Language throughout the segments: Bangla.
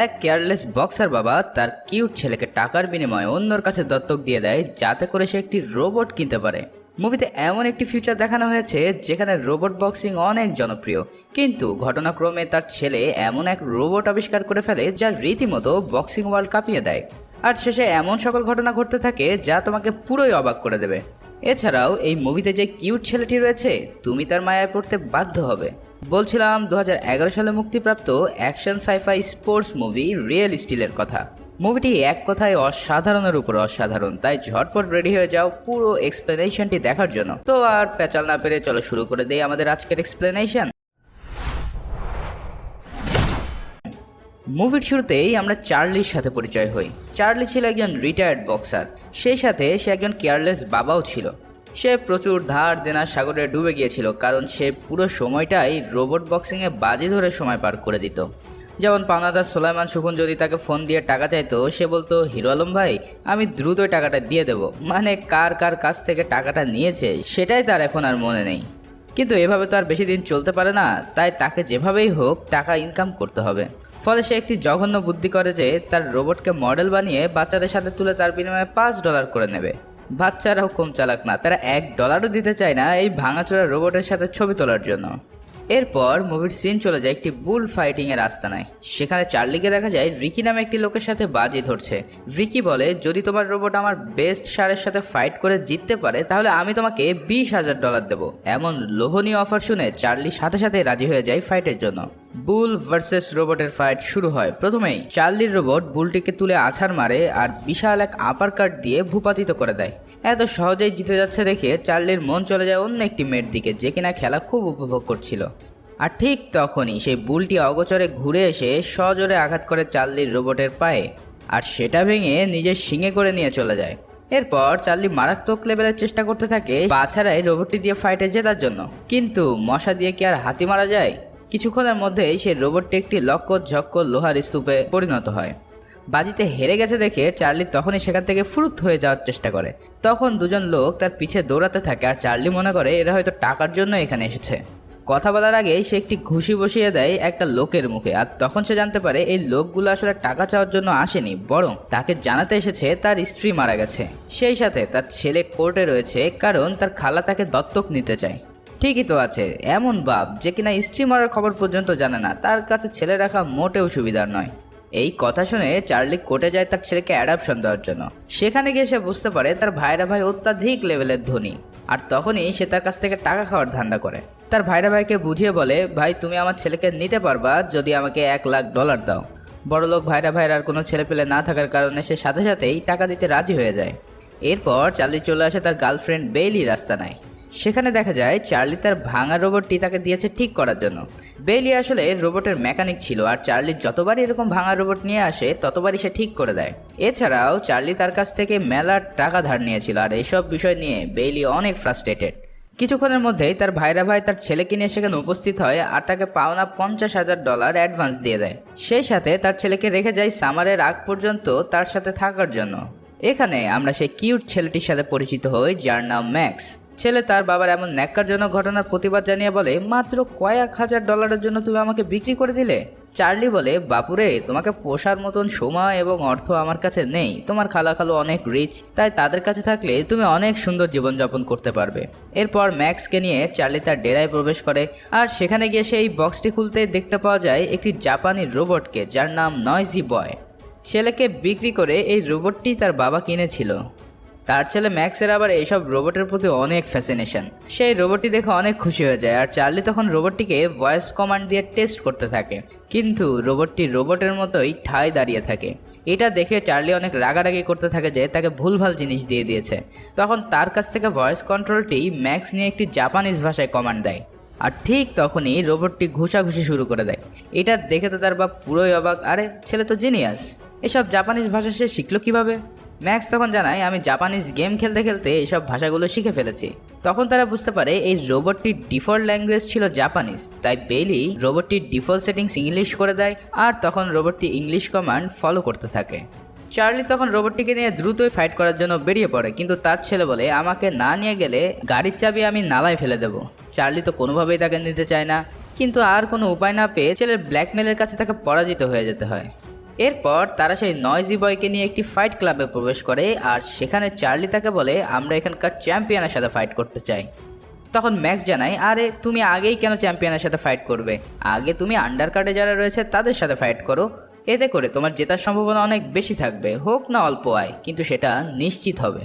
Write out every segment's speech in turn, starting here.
এক কেয়ারলেস বক্সার বাবা তার কিউট ছেলেকে টাকার বিনিময়ে অন্যর কাছে দত্তক দিয়ে দেয় যাতে করে সে একটি রোবট কিনতে পারে। মুভিতে এমন একটি ফিউচার দেখানো হয়েছে যেখানে রোবট বক্সিং অনেক জনপ্রিয়, কিন্তু ঘটনাক্রমে তার ছেলে এমন এক রোবট আবিষ্কার করে ফেলে যা রীতিমতো বক্সিং ওয়ার্ল্ড কাঁপিয়ে দেয়। আর শেষে এমন সকল ঘটনা ঘটতে থাকে যা তোমাকে পুরোই অবাক করে দেবে। এছাড়াও এই মুভিতে যে কিউট ছেলেটি রয়েছে তুমি তার মায়ায় পড়তে বাধ্য হবে। বলছিলাম 2011 সালে মুক্তিপ্রাপ্ত action sci fi sports movie real স্টিলের কথা। মুভিটি এক কথায় অসাধারণের উপর অসাধারণ, তাই ঝটপট রেডি হয়ে যাও পুরো এক্সপ্লেনেশনটি দেখার জন্য। তো আর পেঁচাল না পেরে চলো শুরু করে দেই আমাদের আজকের এক্সপ্লেনেশন। মুভির শুরুতেই আমরা চার্লির সাথে পরিচয় হই। চার্লি ছিল একজন রিটায়ার্ড বক্সার, সেই সাথে সে একজন কেয়ারলেস বাবাও ছিল। সে প্রচুর ধার দেনার সাগরে ডুবে গিয়েছিল, কারণ সে পুরো সময়টাই রোবট বক্সিংয়ে বাজি ধরে সময় পার করে দিত। যেমন পাওনাদার সোলাইমান সুকুন যদি তাকে ফোন দিয়ে টাকা চাইতো, সে বলতো, হিরো আলম ভাই আমি দ্রুতই টাকাটা দিয়ে দেবো। মানে কার কার কাছ থেকে টাকাটা নিয়েছে সেটাই তার এখন আর মনে নেই। কিন্তু এভাবে তো আর বেশি দিন চলতে পারে না, তাই তাকে যেভাবেই হোক টাকা ইনকাম করতে হবে। ফলে সে একটি জঘন্য বুদ্ধি করে যে তার রোবটকে মডেল বানিয়ে বাচ্চাদের সাথে তুলে তার বিনিময়ে $5 করে নেবে। বাচ্চারাও কম চালাক না, তারা $1 দিতে চায় না এই ভাঙাচোরা রোবটের সাথে ছবি তোলার জন্য। এরপর মুভির সিন চলে যায় একটি বুল ফাইটিংয়ের আস্তানায়। সেখানে চার্লিকে দেখা যায় রিকি নামে একটি লোকের সাথে বাজি ধরছে। রিকি বলে, যদি তোমার রোবট আমার বেস্ট সারের সাথে ফাইট করে জিততে পারে তাহলে আমি তোমাকে $20,000 দেবো। এমন লোভনীয় অফার শুনে চার্লি সাথে সাথে রাজি হয়ে যায় ফাইটের জন্য। বুল ভার্সেস রোবটের ফাইট শুরু হয়। প্রথমেই চার্লির রোবট বুলটিকে তুলে আছাড় মারে আর বিশাল এক আপার কাট দিয়ে ভূপাতিত করে দেয়। এত সহজেই জিতে যাচ্ছে দেখে চার্লির মন চলে যায় অন্য একটি মেয়ের দিকে, যে কিনা খেলা খুব উপভোগ করছিল। আর ঠিক তখনই সেই বুলটি অগোচরে ঘুরে এসে সজোরে আঘাত করে চার্লির রোবটের পায়ে, আর সেটা ভেঙে নিজের শিঙে করে নিয়ে চলে যায়। এরপর চার্লি মারাত্মক লেভেলের চেষ্টা করতে থাকে পা ছাড়াই রোবটটি দিয়ে ফাইটে জেতার জন্য। কিন্তু মশা দিয়ে কি আর হাতি মারা যায়? কিছুক্ষণের মধ্যেই সেই রোবটটি একটি লক্কর লোহার স্তূপে পরিণত হয়। বাজিতে হেরে গেছে দেখে চার্লি তখনই সেখান থেকে ফুরুত হয়ে যাওয়ার চেষ্টা করে। তখন দুজন লোক তার পিছে দৌড়াতে থাকে, আর চার্লি মনে করে এরা হয়তো টাকার জন্য এখানে এসেছে। কথা বলার আগে সে একটি ঘুষি বসিয়ে দেয় একটা লোকের মুখে, আর তখন সে জানতে পারে এই লোকগুলো আসলে টাকা চাওয়ার জন্য আসেনি, বরং তাকে জানাতে এসেছে তার স্ত্রী মারা গেছে। সেই সাথে তার ছেলে কোর্টে রয়েছে, কারণ তার খালা তাকে দত্তক নিতে চায়। ঠিকই তো আছে, এমন বাপ যে কিনা স্ত্রী মারার খবর পর্যন্ত জানে না, তার কাছে ছেলে রাখা মোটেও সুবিধার নয়। এই কথা শুনে চার্লি কোর্টে যায় তার ছেলেকে অ্যাডাপশন দেওয়ার জন্য। সেখানে গিয়ে সে বুঝতে পারে তার ভাইরা ভাই অত্যাধিক লেভেলের ধনী, আর তখনই সে তার কাছ থেকে টাকা খাওয়ার ধান্দা করে। তার ভাইরা ভাইকে বুঝিয়ে বলে, ভাই তুমি আমার ছেলেকে নিতে পারবা যদি আমাকে $1,00,000 দাও। বড়লোক ভাইরা ভাইরার কোনো ছেলে পেলে না থাকার কারণে সে সাথে সাথেই টাকা দিতে রাজি হয়ে যায়। এরপর চার্লি চলে আসে তার গার্লফ্রেন্ড বেইলির আস্তানায়। সেখানে দেখা যায় চার্লি তার ভাঙা রোবটটি তাকে দিয়েছে ঠিক করার জন্য। বেইলি আসলে রোবটের মেকানিক ছিল, আর চার্লি যতবারই এরকম ভাঙা রোবট নিয়ে আসে ততবারই সে ঠিক করে দেয়। এছাড়াও চার্লি তার কাছ থেকে মেলা টাকা ধার নিয়েছিল, আর এইসব বিষয় নিয়ে বেইলি অনেক ফ্রাস্ট্রেটেড। কিছুক্ষণের মধ্যেই তার ভাইরা ভাই তার ছেলেকে নিয়ে সেখানে উপস্থিত হয়, আর তাকে পাওনা $50,000 অ্যাডভান্স দিয়ে দেয়। সেই সাথে তার ছেলেকে রেখে যায় সামারের আগ পর্যন্ত তার সাথে থাকার জন্য। এখানে আমরা সেই কিউট ছেলেটির সাথে পরিচিত হই যার নাম ম্যাক্স। ছেলে তার বাবার এমন ন্যাক্কারজনক ঘটনার প্রতিবাদ জানিয়ে বলে, মাত্র কয়েক $1,000 জন্য তুমি আমাকে বিক্রি করে দিলে। চার্লি বলে, বাপুরে তোমাকে পোষার মতন সময় এবং অর্থ আমার কাছে নেই। তোমার খালাখালু অনেক রিচ, তাই তাদের কাছে থাকলে তুমি অনেক সুন্দর জীবনযাপন করতে পারবে। এরপর ম্যাক্সকে নিয়ে চার্লি তার ডেরায় প্রবেশ করে, আর সেখানে গিয়ে সেই বক্সটি খুলতে দেখতে পাওয়া যায় একটি জাপানি রোবটকে যার নাম নয়জি বয়। ছেলেকে বিক্রি করে এই রোবটটি তার বাবা কিনেছিল। তার ছেলে ম্যাক্সের আবার এইসব রোবটের প্রতি অনেক ফ্যাসিনেশন। সেই রোবটটি দেখে অনেক খুশি হয়ে যায়, আর চার্লি তখন রোবটটিকে ভয়েস কমান্ড দিয়ে টেস্ট করতে থাকে। কিন্তু রোবটটি রোবটের মতোই ঠায় দাঁড়িয়ে থাকে। এটা দেখে চার্লি অনেক রাগারাগি করতে থাকে যে তাকে ভুলভাল জিনিস দিয়ে দিয়েছে। তখন তার কাছ থেকে ভয়েস কন্ট্রোলটি ম্যাক্স নিয়ে একটি জাপানিজ ভাষায় কমান্ড দেয়, আর ঠিক তখনই রোবটটি ঘুষাঘুষি শুরু করে দেয়। এটা দেখে তো তার বাপ পুরোই অবাক, আরে ছেলে তো জিনিয়াস, এসব জাপানিজ ভাষা সে শিখলো কিভাবে? ম্যাক্স তখন জানায়, আমি জাপানিজ গেম খেলতে খেলতে এইসব ভাষাগুলো শিখে ফেলেছি। তখন তারা বুঝতে পারে এই রোবটটির ডিফল্ট ল্যাঙ্গুয়েজ ছিল জাপানিজ, তাই বেইলি রোবটটির ডিফল্ট সেটিংস ইংলিশ করে দেয়, আর তখন রোবটটি ইংলিশ কমান্ড ফলো করতে থাকে। চার্লি তখন রোবটটিকে নিয়ে দ্রুতই ফাইট করার জন্য বেরিয়ে পড়ে, কিন্তু তার ছেলে বলে, আমাকে না নিয়ে গেলে গাড়ির চাবি আমি নালায় ফেলে দেবো। চার্লি তো কোনোভাবেই তাকে নিতে চায় না, কিন্তু আর কোনো উপায় না পেয়ে ছেলের ব্ল্যাকমেলের কাছে তাকে পরাজিত হয়ে যেতে হয়। এরপর তারা সেই নয়জি বয়কে নিয়ে একটি ফাইট ক্লাবে প্রবেশ করে আর সেখানে চার্লি তাকে বলে আমরা এখানকার চ্যাম্পিয়নের সাথে ফাইট করতে চাই। তখন ম্যাক্স জানায়, আরে তুমি আগেই কেন চ্যাম্পিয়নের সাথে ফাইট করবে, আগে তুমি আন্ডার কার্ডে যারা রয়েছে তাদের সাথে ফাইট করো, এতে করে তোমার জেতার সম্ভাবনা অনেক বেশি থাকবে, হোক না অল্প আয়, কিন্তু সেটা নিশ্চিত হবে।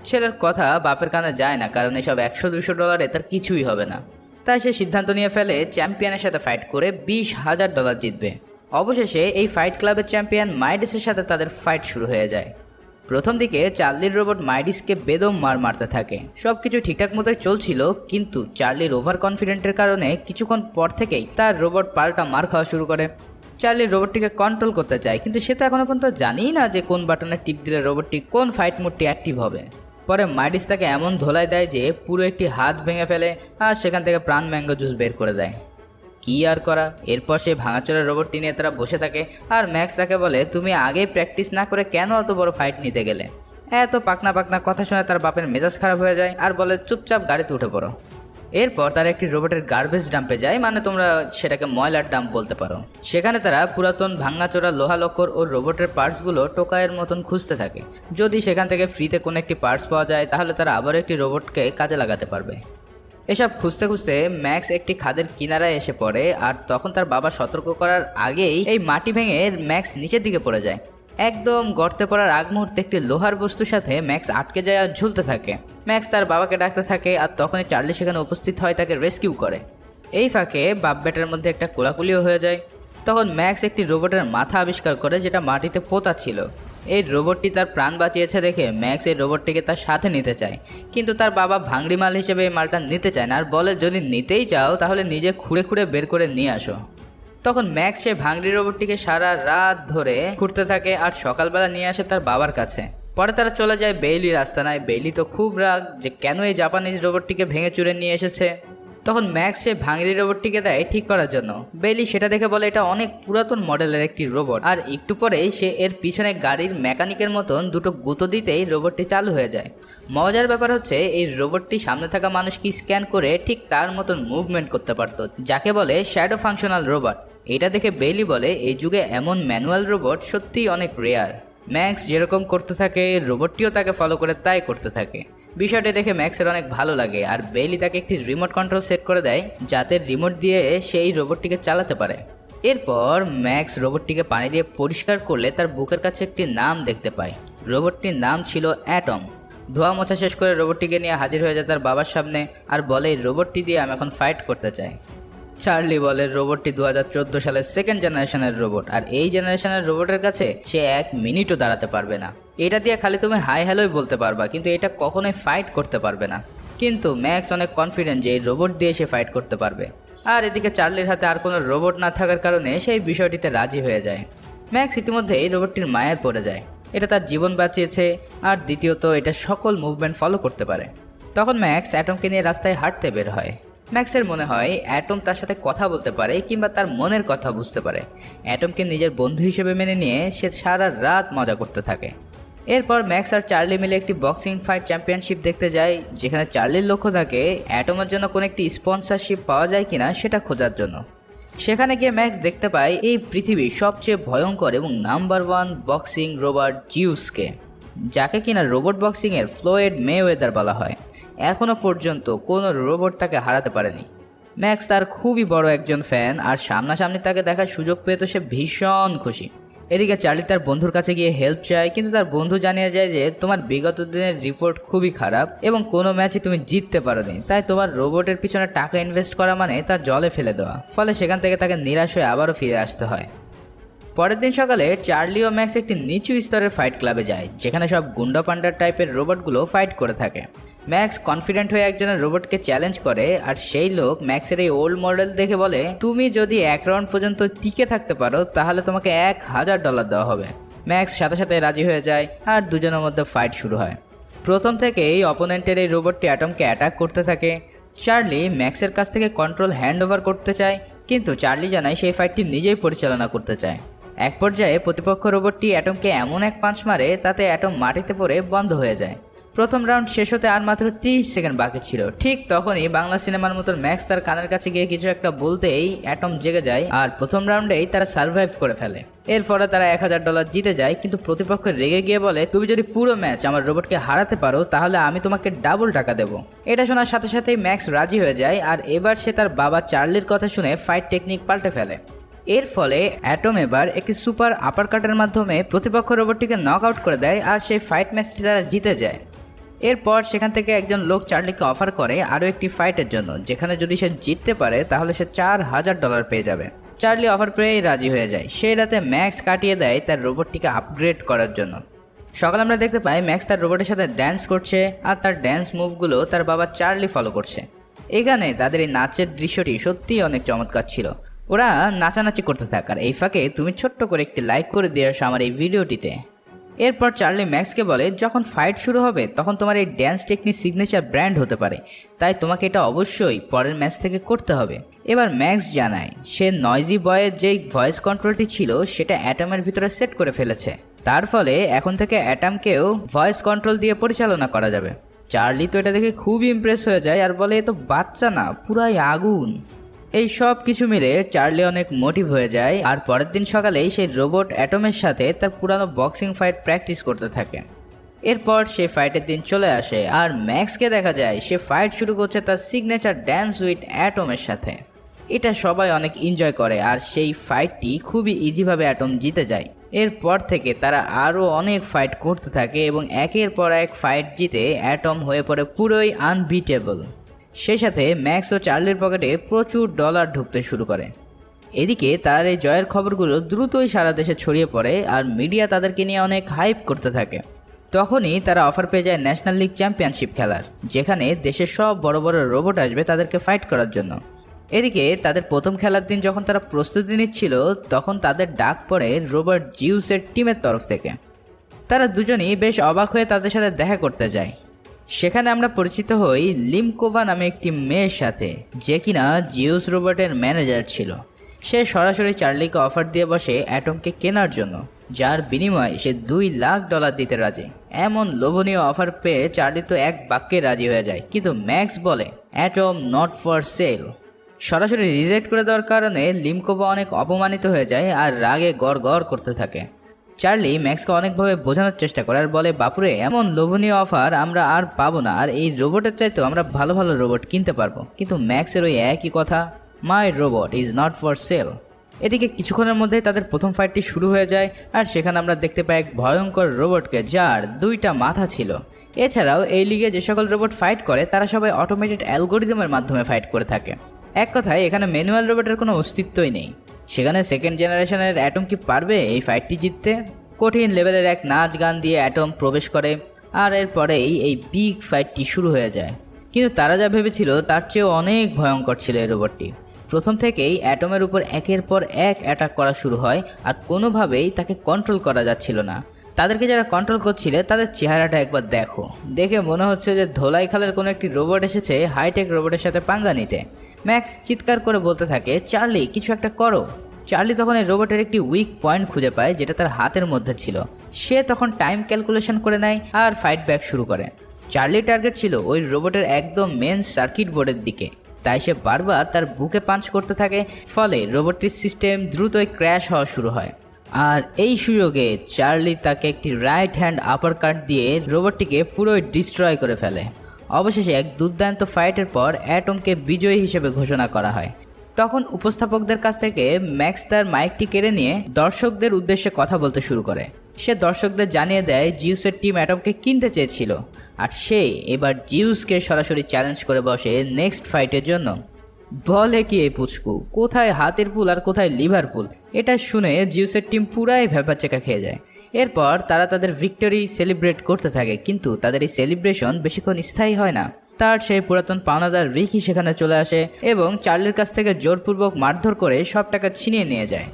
ছেলের কথা বাপের কানে যায় না, কারণ এসব $100-200 তার কিছুই হবে না। তাই সে সিদ্ধান্ত নিয়ে ফেলে চ্যাম্পিয়নের সাথে ফাইট করে $20,000 জিতবে। অবশেষে এই ফাইট ক্লাবের চ্যাম্পিয়ন মাইডিসের সাথে তাদের ফাইট শুরু হয়ে যায়। প্রথম দিকে চার্লির রোবট মাইডিসকে বেদম মারতে থাকে, সব কিছু ঠিকঠাক মতোই চলছিল, কিন্তু চার্লির ওভার কনফিডেন্টের কারণে কিছুক্ষণ পর থেকেই তার রোবট পাল্টা মার খাওয়া শুরু করে। চার্লির রোবটটিকে কন্ট্রোল করতে চায়, কিন্তু সে তো এখনও পর্যন্ত জানেই না যে কোন বাটনে টিপ দিলে রোবটটি কোন ফাইট মোডটি অ্যাক্টিভ হবে। পরে মাইডিস তাকে এমন ধোলাই দেয় যে পুরো একটি হাত ভেঙে ফেলে আর সেখান থেকে প্রাণ ম্যাঙ্গো জুস বের করে দেয়। কি আর করা, এরপর সেই ভাঙাচোরা রোবটটি নিয়ে তারা বসে থাকে আর ম্যাক্স তাকে বলে তুমি আগেই প্র্যাকটিস না করে কেন অত বড় ফাইট নিতে গেলে। এত পাকনা কথা শুনে তার বাপের মেজাজ খারাপ হয়ে যায় আর বলে চুপচাপ গাড়িতে উঠে পড়ো। এরপর তারা একটি রোবটের গার্বেজ ডাম্পে যায়, মানে তোমরা সেটাকে ময়লার ডাম্প বলতে পারো। সেখানে তারা পুরাতন ভাঙাচোরা লোহা লক্কর ও রোবটের পার্টসগুলো টোকাইয়ের মতন খুঁজতে থাকে। যদি সেখান থেকে ফ্রিতে কোনো একটি পার্টস পাওয়া যায় তাহলে তারা আবার একটি রোবটকে কাজে লাগাতে পারবে। এসব খুঁজতে খুঁজতে ম্যাক্স একটি খাদের কিনারায় এসে পড়ে আর তখন তার বাবা সতর্ক করার আগেই এই মাটি ভেঙে ম্যাক্স নিচের দিকে পড়ে যায়। একদম গর্তে পড়ার আগ মুহূর্তে একটি লোহার বস্তুর সাথে ম্যাক্স আটকে যায় আর ঝুলতে থাকে। ম্যাক্স তার বাবাকে ডাকতে থাকে আর তখনই চার্লি সেখানে উপস্থিত হয়, তাকে রেস্কিউ করে। এই ফাঁকে বাপ বেটার মধ্যে একটা কোলাকুলিও হয়ে যায়। তখন ম্যাক্স একটি রোবটের মাথা আবিষ্কার করে যেটা মাটিতে পোতা ছিল। এই রোবটটি তার প্রাণ বাঁচিয়েছে দেখে ম্যাক্স এই রোবটটিকে তার সাথে নিতে চায়, কিন্তু তার বাবা ভাঙড়ি মাল হিসেবে এই মালটা নিতে চায় না আর বলে যদি নিতেই চাও তাহলে নিজে খুঁড়ে বের করে নিয়ে আসো। তখন ম্যাক্স সেই ভাঙড়ি রোবটটিকে সারা রাত ধরে খুঁড়তে থাকে আর সকালবেলা নিয়ে আসে তার বাবার কাছে। পরে তারা চলে যায় বেইলির আস্তানায়। বেইলি তো খুব রাগ যে কেন এই জাপানিজ রোবটটিকে ভেঙে চুরে নিয়ে এসেছে। তখন ম্যাক্স সে ভাঙড়ি রোবটটিকে দেয় ঠিক করার জন্য। বেইলি সেটা দেখে বলে এটা অনেক পুরাতন মডেলের একটি রোবট, আর একটু পরেই সে এর পিছনে গাড়ির মেকানিকের মতন দুটো গুঁতো দিতেই রোবটটি চালু হয়ে যায়। মজার ব্যাপার হচ্ছে এই রোবটটি সামনে থাকা মানুষকে স্ক্যান করে ঠিক তার মতন মুভমেন্ট করতে পারত, যাকে বলে শ্যাডো ফাংশনাল রোবট। এটা দেখে বেইলি বলে এই যুগে এমন ম্যানুয়াল রোবট সত্যিই অনেক রেয়ার। ম্যাক্স যেরকম করতে থাকে রোবটটিও তাকে ফলো করে তাই করতে থাকে। বিষয়টি দেখে ম্যাক্সের অনেক ভালো লাগে আর বেইলি তাকে একটি রিমোট কন্ট্রোল সেট করে দেয় যাতে রিমোট দিয়ে সেই রোবটটিকে চালাতে পারে। এরপর ম্যাক্স রোবটটিকে পানি দিয়ে পরিষ্কার করলে তার বুকের কাছে একটি নাম দেখতে পায়। রোবটটির নাম ছিল অ্যাটম। ধোয়া মোছা শেষ করে রোবটটিকে নিয়ে হাজির হয়ে যায় তার বাবার সামনে আর বলে এই রোবটটি দিয়ে আমি এখন ফাইট করতে চাই। চার্লি বলে রোবটটি 2014 সালের সেকেন্ড জেনারেশনের রোবট, আর এই জেনারেশনের রোবটের কাছে সে 1 মিনিটও দাঁড়াতে পারবে না। এটা দিয়ে খালি তুমি হাই হ্যালোই বলতে পারবা, কিন্তু এটা কখনোই ফাইট করতে পারবে না। কিন্তু ম্যাক্স অনেক কনফিডেন্ট যে এই রোবট দিয়ে সে ফাইট করতে পারবে। আর এদিকে চার্লির হাতে আর কোনো রোবট না থাকার কারণে সেই বিষয়টিতে রাজি হয়ে যায়। ম্যাক্স ইতিমধ্যে এই রোবটটির মায়ায় পড়ে যায়। এটা তার জীবন বাঁচিয়েছে আর দ্বিতীয়ত এটা সকল মুভমেন্ট ফলো করতে পারে। তখন ম্যাক্স অ্যাটমকে নিয়ে রাস্তায় হাঁটতে বের হয়। ম্যাক্সের মনে হয় অ্যাটম তার সাথে কথা বলতে পারে কিংবা তার মনের কথা বুঝতে পারে। অ্যাটমকে নিজের বন্ধু হিসেবে মেনে নিয়ে সে সারা রাত মজা করতে থাকে। এরপর ম্যাক্স আর চার্লি মিলে একটি বক্সিং ফাইট চ্যাম্পিয়নশিপ দেখতে যায়, যেখানে চার্লির লক্ষ্য থাকে অ্যাটমের জন্য কোনো একটি স্পন্সরশিপ পাওয়া যায় কিনা সেটা খোঁজার জন্য। সেখানে গিয়ে ম্যাক্স দেখতে পায় এই পৃথিবীর সবচেয়ে ভয়ঙ্কর এবং নাম্বার 1 বক্সিং রোবট জিউসকে, যাকে কিনা রোবট বক্সিংয়ের ফ্লোয়েড মেওয়েদার বলা হয়। এখনও পর্যন্ত কোনো রোবট তাকে হারাতে পারেনি। ম্যাক্স তার খুবই বড় একজন ফ্যান আর সামনাসামনি তাকে দেখার সুযোগ পেয়ে তো সে ভীষণ খুশি। এদিকে চার্লি তার বন্ধুর কাছে গিয়ে হেল্প চায়, কিন্তু তার বন্ধু জানিয়ে যায় যে তোমার বিগত দিনের রিপোর্ট খুবই খারাপ এবং কোনো ম্যাচে তুমি জিততে পারোনি, তাই তোমার রোবটের পিছনে টাকা ইনভেস্ট করা মানে তার জলে ফেলে দেওয়া। ফলে সেখান থেকে তাকে নিরাশ হয়ে আবারও ফিরে আসতে হয়। পরের দিন সকালে চার্লি ও ম্যাক্স একটি নিচু স্তরের ফাইট ক্লাবে যায়, যেখানে সব গুন্ডা পান্ডার টাইপের রোবটগুলো ফাইট করে থাকে। ম্যাক্স কনফিডেন্ট হয়ে একজনের রোবটকে চ্যালেঞ্জ করে আর সেই লোক ম্যাক্সের এই ওল্ড মডেল দেখে বলে তুমি যদি 1 রাউন্ড পর্যন্ত টিকে থাকতে পারো তাহলে তোমাকে $1000 দেওয়া হবে। ম্যাক্স সাথে সাথে রাজি হয়ে যায় আর দুজনের মধ্যে ফাইট শুরু হয়। প্রথম থেকে এই অপোনেন্টের এই রোবটটি অ্যাটমকে অ্যাটাক করতে থাকে। চার্লি ম্যাক্সের কাছ থেকে কন্ট্রোল হ্যান্ড ওভার করতে চায়, কিন্তু চার্লি জানায় সেই ফাইটটি নিজেই পরিচালনা করতে চায়। এক পর্যায়ে প্রতিপক্ষ রোবটটি অ্যাটমকে এমন এক পাঞ্চ মারে তাতে অ্যাটম মাটিতে পড়ে বন্ধ হয়ে যায়। প্রথম রাউন্ড শেষ হতে আর মাত্র 30 সেকেন্ড বাকি ছিল। ঠিক তখনই বাংলা সিনেমার মতো ম্যাক্স তার কানের কাছে গিয়ে কিছু একটা বলতেই অ্যাটম জেগে যায় আর প্রথম রাউন্ডেই তারা সার্ভাইভ করে ফেলে। এরপরে তারা $1000 জিতে যায়, কিন্তু প্রতিপক্ষ রেগে গিয়ে বলে, তুমি যদি পুরো ম্যাচ আমার রোবটকে হারাতে পারো তাহলে আমি তোমাকে ডাবল টাকা দেবো। এটা শোনার সাথে সাথেই ম্যাক্স রাজি হয়ে যায় আর এবার সে তার বাবা চার্লির কথা শুনে ফাইট টেকনিক পাল্টে ফেলে। এর ফলে অ্যাটম এবার একটি সুপার আপারকাটের মাধ্যমে প্রতিপক্ষ রোবটটিকে নক আউট করে দেয় আর সেই ফাইট ম্যাচটি তারা জিতে যায়। এরপর সেখান থেকে একজন লোক চার্লিকে অফার করে আরও একটি ফাইটের জন্য, যেখানে যদি সে জিততে পারে তাহলে সে $4000 পেয়ে যাবে। চার্লি অফার পেয়েই রাজি হয়ে যায়। সেই রাতে ম্যাক্স কাটিয়ে দেয় তার রোবটটিকে আপগ্রেড করার জন্য। সকালে আমরা দেখতে পাই ম্যাক্স তার রোবটের সাথে ড্যান্স করছে আর তার ড্যান্স মুভগুলো তার বাবা চার্লি ফলো করছে। এখানে তাদের এই নাচের দৃশ্যটি সত্যিই অনেক চমৎকার ছিল। ওরা নাচানাচি করতে থাক আর এই ফাঁকে তুমি ছোট্ট করে একটি লাইক করে দিয়ে আসো আমার এই ভিডিওটিতে। এরপর চার্লি ম্যাক্সকে বলে, যখন ফাইট শুরু হবে তখন তোমার এই ড্যান্স টেকনিক সিগনেচার ব্র্যান্ড হতে পারে, তাই তোমাকে এটা অবশ্যই পরের ম্যাচ থেকে করতে হবে। এবার ম্যাক্স জানায় সে নয়েজি বয়ের যেই ভয়েস কন্ট্রোলটি ছিল সেটা অ্যাটমের ভিতরে সেট করে ফেলেছে, তার ফলে এখন থেকে অ্যাটমকেও ভয়েস কন্ট্রোল দিয়ে পরিচালনা করা যাবে। চার্লি তো এটা দেখে খুবই ইমপ্রেস হয়ে যায় আর বলে, এ তো বাচ্চা না, পুরাই আগুন। এই সব কিছু মিলে চার্লি অনেক মোটিভ হয়ে যায় আর পরের দিন সকালেই সেই রোবট অ্যাটমের সাথে তার পুরানো বক্সিং ফাইট প্র্যাকটিস করতে থাকে। এরপর সে ফাইটের দিন চলে আসে আর ম্যাক্সকে দেখা যায় সে ফাইট শুরু করছে তার সিগনেচার ড্যান্স উইথ অ্যাটমের সাথে। এটা সবাই অনেক এনজয় করে আর সেই ফাইটটি খুবই ইজিভাবে অ্যাটম জিতে যায়। এরপর থেকে তারা আরও অনেক ফাইট করতে থাকে এবং একের পর এক ফাইট জিতে অ্যাটম হয়ে পড়ে পুরোই আনবিটেবল। সেই সাথে ম্যাক্স ও চার্লির পকেটে প্রচুর ডলার ঢুকতে শুরু করে। এদিকে তার এই জয়ের খবরগুলো দ্রুতই সারা দেশে ছড়িয়ে পড়ে আর মিডিয়া তাদেরকে নিয়ে অনেক হাইপ করতে থাকে। তখনই তারা অফার পেয়ে যায় ন্যাশনাল লিগ চ্যাম্পিয়নশিপ খেলার, যেখানে দেশের সব বড় বড় রোবট আসবে তাদেরকে ফাইট করার জন্য। এদিকে তাদের প্রথম খেলার দিন যখন তারা প্রস্তুতি নিচ্ছিল তখন তাদের ডাক পড়ে রোবট জিউসের টিমের তরফ থেকে। তারা দুজনেই বেশ অবাক হয়ে তাদের সাথে দেখা করতে যায়। সেখানে আমরা পরিচিত হই লিমকোভা নামে একটি মেয়ের সাথে, যে কিনা জিউস রোবটের ম্যানেজার ছিল। সে সরাসরি চার্লিকে অফার দিয়ে বসে অ্যাটমকে কেনার জন্য, যার বিনিময়ে সে $2 লাখ দিতে রাজি। এমন লোভনীয় অফার পেয়ে চার্লি তো এক বাক্যে রাজি হয়ে যায়, কিন্তু ম্যাক্স বলে অ্যাটম নট ফর সেল। সরাসরি রিজেক্ট করে দেওয়ার কারণে লিমকোভা অনেক অপমানিত হয়ে যায় আর রাগে গড় করতে থাকে। চার্লি ম্যাক্সকে অনেকভাবে বোঝানোর চেষ্টা করে আর বলে, বাপুরে এমন লোভনীয় অফার আমরা আর পাবো না, আর এই রোবটের চাইতেও আমরা ভালো ভালো রোবট কিনতে পারবো। কিন্তু ম্যাক্সের ওই একই কথা, my robot is not for sale. এদিকে কিছুক্ষণের মধ্যেই তাদের প্রথম ফাইটটি শুরু হয়ে যায় আর সেখানে আমরা দেখতে পাই এক ভয়ঙ্কর রোবটকে যার 2টা মাথা ছিল। এছাড়াও এই লিগে যে সকল রোবট ফাইট করে তারা সবাই অটোমেটেড অ্যালগোরিদমের মাধ্যমে ফাইট করে থাকে। এক কথায় এখানে ম্যানুয়াল রোবটের কোনো অস্তিত্বই নেই। সেখানে সেকেন্ড জেনারেশনের অ্যাটম কি পারবে এই ফাইটটি জিততে? কঠিন লেভেলের এক নাচ গান দিয়ে অ্যাটম প্রবেশ করে আর এরপরেই এই বিগ ফাইটটি শুরু হয়ে যায়। কিন্তু তারা যা ভেবেছিল তার চেয়েও অনেক ভয়ঙ্কর ছিল এই রোবটটি। প্রথম থেকেই অ্যাটমের উপর একের পর এক অ্যাটাক করা শুরু হয় আর কোনোভাবেই তাকে কন্ট্রোল করা যাচ্ছিল না। তাদেরকে যারা কন্ট্রোল করছিল তাদের চেহারাটা একবার দেখে মনে হচ্ছে যে ধোলাই খালের কোনো একটি রোবট এসেছে হাইটেক রোবটের সাথে পাঙ্গা নিতে। ম্যাক্স চিৎকার করে বলতে থাকে, চার্লি কিছু একটা করো। চার্লি তখন এই রোবটের একটি উইক পয়েন্ট খুঁজে পায় যেটা তার হাতের মধ্যে ছিল। সে তখন টাইম ক্যালকুলেশন করে নেয় আর ফাইট ব্যাক শুরু করে। চার্লির টার্গেট ছিল ওই রোবটের একদম মেন সার্কিট বোর্ডের দিকে, তাই সে বারবার তার বুকে পাঞ্চ করতে থাকে। ফলে রোবটটির সিস্টেম দ্রুতই ক্র্যাশ হওয়া শুরু হয় আর এই সুযোগে চার্লি তাকে একটি রাইট হ্যান্ড আপার কাট দিয়ে রোবটটিকে পুরোই ডিস্ট্রয় করে ফেলে। অবশেষে এক দুর্দান্ত ফাইটের পর অ্যাটমকে বিজয়ী হিসেবে ঘোষণা করা হয়। তখন উপস্থাপকদের কাছ থেকে ম্যাক্স তার মাইকটি কেড়ে নিয়ে দর্শকদের উদ্দেশ্যে কথা বলতে শুরু করে। সে দর্শকদের জানিয়ে দেয় জিউসের টিম অ্যাটমকে কিনতে চেয়েছিল আর সে এবার জিউসকে সরাসরি চ্যালেঞ্জ করে বসে নেক্সট ফাইটের জন্য। বলে কি এই পুচকু, কোথায় হাতের পুল আর কোথায় লিভারপুল? এটা শুনে জিউসের টিম পুরাই ভ্যাপাচেকা খেয়ে যায়। এরপর তারা তাদের ভিক্টরি সেলিব্রেট করতে থাকে, কিন্তু তাদের এই সেলিব্রেশন বেশিক্ষণ স্থায়ী হয় না। তার সেই পুরাতন পাওনাদার রিকি সেখানে চলে আসে এবং চার্লির কাছ থেকে জোরপূর্বক মারধর করে সব টাকা ছিনিয়ে নিয়ে যায়।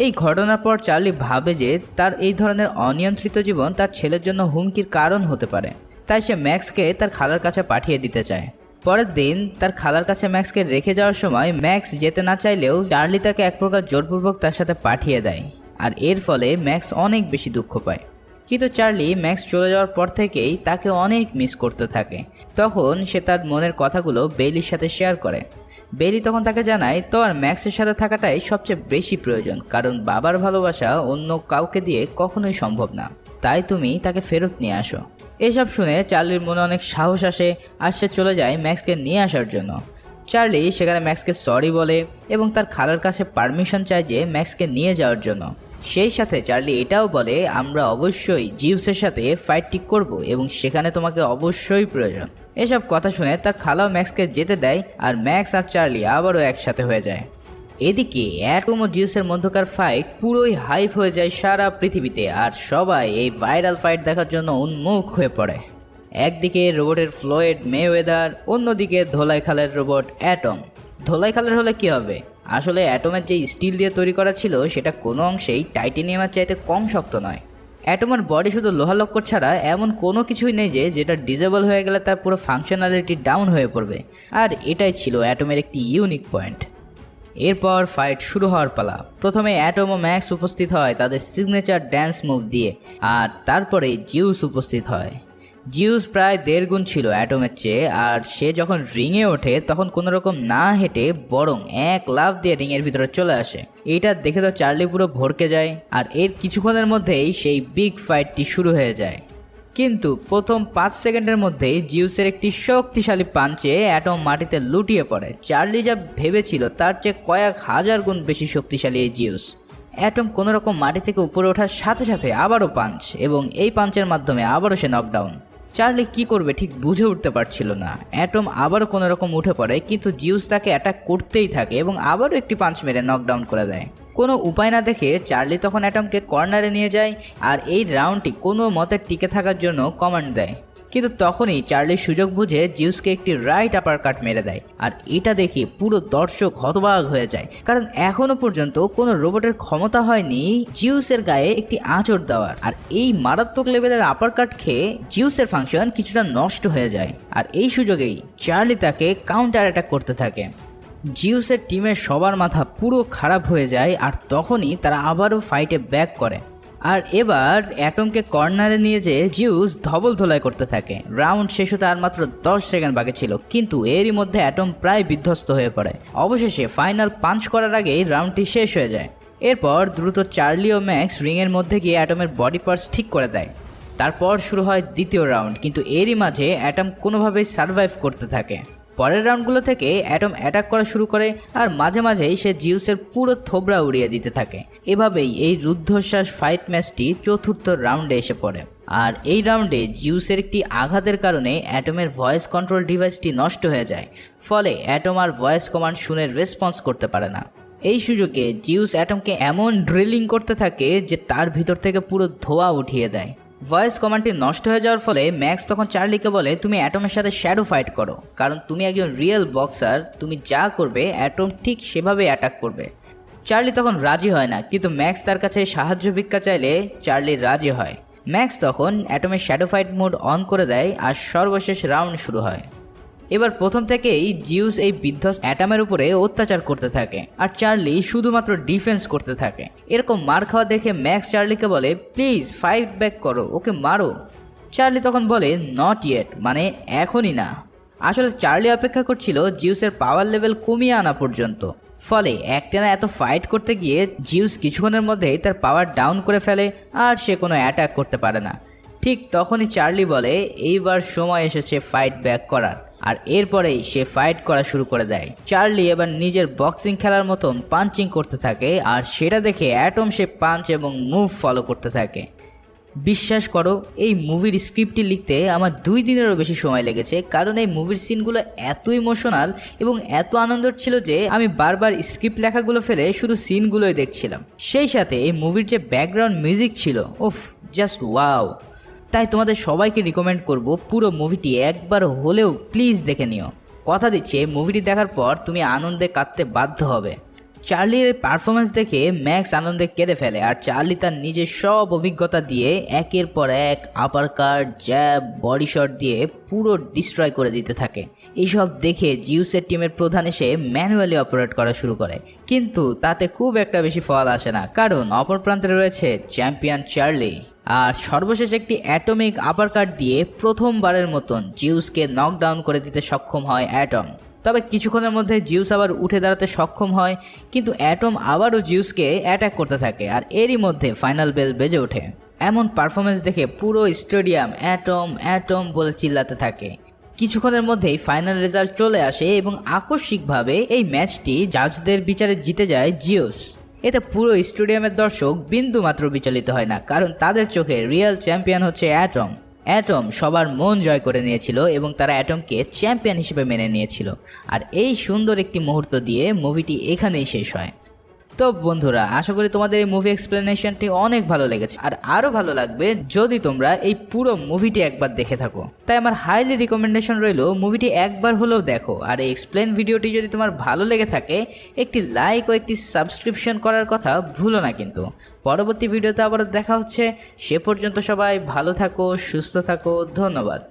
এই ঘটনার পর চার্লি ভাবে যে তার এই ধরনের অনিয়ন্ত্রিত জীবন তার ছেলের জন্য হুমকির কারণ হতে পারে, তাই সে ম্যাক্সকে তার খালার কাছে পাঠিয়ে দিতে চায়। পরের দিন তার খালার কাছে ম্যাক্সকে রেখে যাওয়ার সময় ম্যাক্স যেতে না চাইলেও চার্লি তাকে এক প্রকার জোরপূর্বক তার সাথে পাঠিয়ে দেয় আর এর ফলে ম্যাক্স অনেক বেশি দুঃখ পায়। কিন্তু চার্লি ম্যাক্স চলে যাওয়ার পর থেকেই তাকে অনেক মিস করতে থাকে। তখন সে তার মনের কথাগুলো বেইলির সাথে শেয়ার করে। বেইলি তখন তাকে জানায় তোর ম্যাক্সের সাথে থাকাটাই সবচেয়ে বেশি প্রয়োজন, কারণ বাবার ভালোবাসা অন্য কাউকে দিয়ে কখনোই সম্ভব না, তাই তুমি তাকে ফেরত নিয়ে আসো। এসব শুনে চার্লির মনে অনেক সাহস আসে আর সে চলে যায় ম্যাক্সকে নিয়ে আসার জন্য। চার্লি সেখানে ম্যাক্সকে সরি বলে এবং তার খালার কাছে পারমিশন চায় যে ম্যাক্সকে নিয়ে যাওয়ার জন্য। সেই সাথে চার্লি এটাও বলে আমরা অবশ্যই জিউসের সাথে ফাইটটি করব এবং সেখানে তোমাকে অবশ্যই প্রয়োজন। এসব কথা শুনে তার খালাও ম্যাক্সকে যেতে দেয় আর ম্যাক্স আর চার্লি আবারও একসাথে হয়ে যায়। এদিকে অ্যাটম ও জিউসের মধ্যকার ফাইট পুরোই হাইপ হয়ে যায় সারা পৃথিবীতে আর সবাই এই ভাইরাল ফাইট দেখার জন্য উন্মুখ হয়ে পড়ে। একদিকে রোবটের ফ্লয়েড মেওয়েদার, অন্যদিকে ধোলাই খালের রোবট অ্যাটম। ধোলাই খালের হলে কি হবে, আসলে অ্যাটমের যে স্টিল দিয়ে তৈরি করা ছিল সেটা কোনো অংশেই টাইটেনিয়ামের চাইতে কম শক্ত নয়। অ্যাটমের বডি শুধু লোহা লক্কর ছাড়া এমন কোনো কিছুই নেই যেটা ডিজেবল হয়ে গেলে তার পুরো ফাংশনালিটি ডাউন হয়ে পড়বে, আর এটাই ছিল অ্যাটমের একটি ইউনিক পয়েন্ট। এরপর ফাইট শুরু হওয়ার পালা। প্রথমে অ্যাটম ও ম্যাক্স উপস্থিত হয় তাদের সিগনেচার ড্যান্স মুভ দিয়ে, আর তারপরে জিউস উপস্থিত হয়। জিউস প্রায় 1.5 গুণ ছিল অ্যাটমের চেয়ে, আর সে যখন রিংয়ে ওঠে তখন কোনো রকম না হেঁটে বরং এক লাফ দিয়ে রিংয়ের ভিতরে চলে আসে। এইটা দেখে তো চার্লি পুরো ভড়কে যায়, আর এর কিছুক্ষণের মধ্যেই সেই বিগ ফাইটটি শুরু হয়ে যায়। কিন্তু প্রথম 5 সেকেন্ডের মধ্যেই জিউসের একটি শক্তিশালী পাঞ্চে অ্যাটম মাটিতে লুটিয়ে পড়ে। চার্লি যা ভেবেছিল তার চেয়ে কয়েক হাজার গুণ বেশি শক্তিশালী এই জিউস। অ্যাটম কোনো রকম মাটি থেকে উপরে ওঠার সাথে সাথে আবারও পাঞ্চ, এবং এই পাঞ্চের মাধ্যমে আবারও সে নকডাউন। চার্লি কি করবে ঠিক বুঝে উঠতে পারছিল না। অ্যাটম আবারও কোনো রকম উঠে পড়ে, কিন্তু জিউস তাকে অ্যাটাক করতেই থাকে এবং আবারও একটি পাঞ্চ মেরে নকডাউন করে দেয়। কোনো উপায় না দেখে চার্লি তখন অ্যাটমকে কর্নারে নিয়ে যায় আর এই রাউন্ডটি কোনো মতে টিকে থাকার জন্য কমান্ড দেয়। কিন্তু তখনই চার্লির সুযোগ বুঝে জিউসকে একটি রাইট আপার কাট মেরে দেয়, আর এটা দেখে পুরো দর্শক হতবাক হয়ে যায়, কারণ এখনো পর্যন্ত কোনো রোবটের ক্ষমতা হয়নি জিউসের গায়ে একটি আঁচড় দেওয়ার। আর এই মারাত্মক লেভেলের আপার কাট খেয়ে জিউসের ফাংশন কিছুটা নষ্ট হয়ে যায়, আর এই সুযোগেই চার্লি তাকে কাউন্টার অ্যাটাক করতে থাকে। জিউসের টিমের সবার মাথা পুরো খারাপ হয়ে যায়, আর তখনই তারা আবারও ফাইটে ব্যাক করে। আর এবার অ্যাটমকে কর্নারে নিয়ে যেয়ে জিউস ধবল ধোলাই করতে থাকে। রাউন্ড শেষ হতে আর মাত্র 10 সেকেন্ড বাকি ছিল, কিন্তু এরই মধ্যে অ্যাটম প্রায় বিধ্বস্ত হয়ে পড়ে। অবশেষে ফাইনাল পাঞ্চ করার আগেই রাউন্ডটি শেষ হয়ে যায়। এরপর দ্রুত চার্লি ও ম্যাক্স রিংয়ের মধ্যে গিয়ে অ্যাটমের বডি পার্টস ঠিক করে দেয়। তারপর শুরু হয় দ্বিতীয় রাউন্ড, কিন্তু এরই মাঝে অ্যাটম কোনোভাবেই সার্ভাইভ করতে থাকে। পরের রাউন্ডগুলো থেকে অ্যাটম অ্যাটাক করা শুরু করে, আর মাঝে মাঝেই সে জিউসের পুরো থোবড়া উড়িয়ে দিতে থাকে। এভাবেই এই রুদ্ধশ্বাস ফাইট ম্যাচটি চতুর্থ রাউন্ডে এসে পড়ে। আর এই রাউন্ডে জিউসের একটি আঘাতের কারণে অ্যাটমের ভয়েস কন্ট্রোল ডিভাইসটি নষ্ট হয়ে যায়, ফলে অ্যাটম আর ভয়েস কমান্ড শুনে রেসপন্স করতে পারে না। এই সুযোগে জিউস অ্যাটমকে এমন ড্রিলিং করতে থাকে যে তার ভিতর থেকে পুরো ধোঁয়া উঠিয়ে দেয়। ভয়েস কমান্ডটি নষ্ট হয়ে যাওয়ার ফলে ম্যাক্স তখন চার্লিকে বলে তুমি অ্যাটমের সাথে শ্যাডো ফাইট করো, কারণ তুমি একজন রিয়েল বক্সার, তুমি যা করবে অ্যাটম ঠিক সেভাবে অ্যাটাক করবে। চার্লি তখন রাজি হয় না, কিন্তু ম্যাক্স তার কাছে সাহায্য ভিক্ষা চাইলে চার্লি রাজি হয়। ম্যাক্স তখন অ্যাটমের শ্যাডো ফাইট মোড অন করে দেয়, আর সর্বশেষ রাউন্ড শুরু হয়। এবার প্রথম থেকেই জিউস এই বিধ্বস্ত অ্যাটমের উপরে অত্যাচার করতে থাকে, আর চার্লি শুধুমাত্র ডিফেন্স করতে থাকে। এরকম মার খাওয়া দেখে ম্যাক্স চার্লিকে বলে প্লিজ ফাইট ব্যাক করো, ওকে মারো। চার্লি তখন বলে নট ইয়েট, মানে এখনই না। আসলে চার্লি অপেক্ষা করছিল জিউসের পাওয়ার লেভেল কমিয়ে আনা পর্যন্ত, ফলে একটানা এত ফাইট করতে গিয়ে জিউস কিছুক্ষণের মধ্যেই তার পাওয়ার ডাউন করে ফেলে আর সে কোনো অ্যাটাক করতে পারে না। ঠিক তখনই চার্লি বলে এইবার সময় এসেছে ফাইট ব্যাক করার, আর এরপরেই সে ফাইট করা শুরু করে দেয়। চার্লি এবার নিজের বক্সিং খেলার মতন পাঞ্চিং করতে থাকে, আর সেটা দেখে অ্যাটম সে পাঞ্চ এবং মুভ ফলো করতে থাকে। বিশ্বাস করো, এই মুভির স্ক্রিপ্টটি লিখতে আমার 2 দিনেরও বেশি সময় লেগেছে, কারণ এই মুভির সিনগুলো এত ইমোশনাল এবং এত আনন্দের ছিল যে আমি বারবার স্ক্রিপ্ট লেখাগুলো ফেলে শুধু সিনগুলোই দেখছিলাম। সেই সাথে এই মুভির যে ব্যাকগ্রাউন্ড মিউজিক ছিল, উফ, জাস্ট ওয়াও। তাই তোমাদের সবাইকে রিকমেন্ড করব পুরো মুভিটি একবার হলেও প্লিজ দেখে নিও। কথা দিচ্ছি এই মুভিটি দেখার পর তুমি আনন্দে কাঁদতে বাধ্য হবে। চার্লির পারফরমেন্স দেখে ম্যাক্স আনন্দে কেঁদে ফেলে, আর চার্লি তার নিজের সব অভিজ্ঞতা দিয়ে একের পর এক আপার কাট, জ্যাব, বডি শট দিয়ে পুরো ডিস্ট্রয় করে দিতে থাকে। এইসব দেখে জিউসের টিমের প্রধান এসে ম্যানুয়ালি অপারেট করা শুরু করে, কিন্তু তাতে খুব একটা বেশি ফল আসে না, কারণ অপর প্রান্তে রয়েছে চ্যাম্পিয়ন চার্লি। আর সর্বশেষ একটি অ্যাটমিক আপারকাট দিয়ে প্রথমবারের মতন জিউসকে নকডাউন করে দিতে সক্ষম হয় অ্যাটম। তবে কিছুক্ষণের মধ্যে জিউস আবার উঠে দাঁড়াতে সক্ষম হয়, কিন্তু অ্যাটম আবারও জিউসকে অ্যাটাক করতে থাকে আর এরই মধ্যে ফাইনাল বেল বেজে ওঠে। এমন পারফরমেন্স দেখে পুরো স্টেডিয়াম অ্যাটম অ্যাটম বলে চিল্লাতে থাকে। কিছুক্ষণের মধ্যেই ফাইনাল রেজাল্ট চলে আসে এবং আকস্মিকভাবে এই ম্যাচটি জাজদের বিচারে জিতে যায় জিউস। এতে পুরো স্টেডিয়ামের দর্শক বিন্দু মাত্র বিচলিত হয় না, কারণ তাদের চোখে রিয়েল চ্যাম্পিয়ন হচ্ছে অ্যাটম। অ্যাটম সবার মন জয় করে নিয়েছিল এবং তারা অ্যাটমকে চ্যাম্পিয়ন হিসেবে মেনে নিয়েছিল। আর এই সুন্দর একটি মুহূর্ত দিয়ে মুভিটি এখানেই শেষ হয়। তো বন্ধুরা, আশা করি তোমাদের এই মুভি এক্সপ্লেনেশনটি অনেক ভালো লেগেছে, আর আরও ভালো লাগবে যদি তোমরা এই পুরো মুভিটি একবার দেখে থাকো। তাই আমার হাইলি রিকমেন্ডেশন রইল মুভিটি একবার হলেও দেখো। আর এই এক্সপ্লেন ভিডিওটি যদি তোমার ভালো লেগে থাকে একটি লাইক ও একটি সাবস্ক্রিপশন করার কথা ভুলো না কিন্তু। পরবর্তী ভিডিওতে আবার দেখা হচ্ছে, সে পর্যন্ত সবাই ভালো থাকো, সুস্থ থাকো, ধন্যবাদ।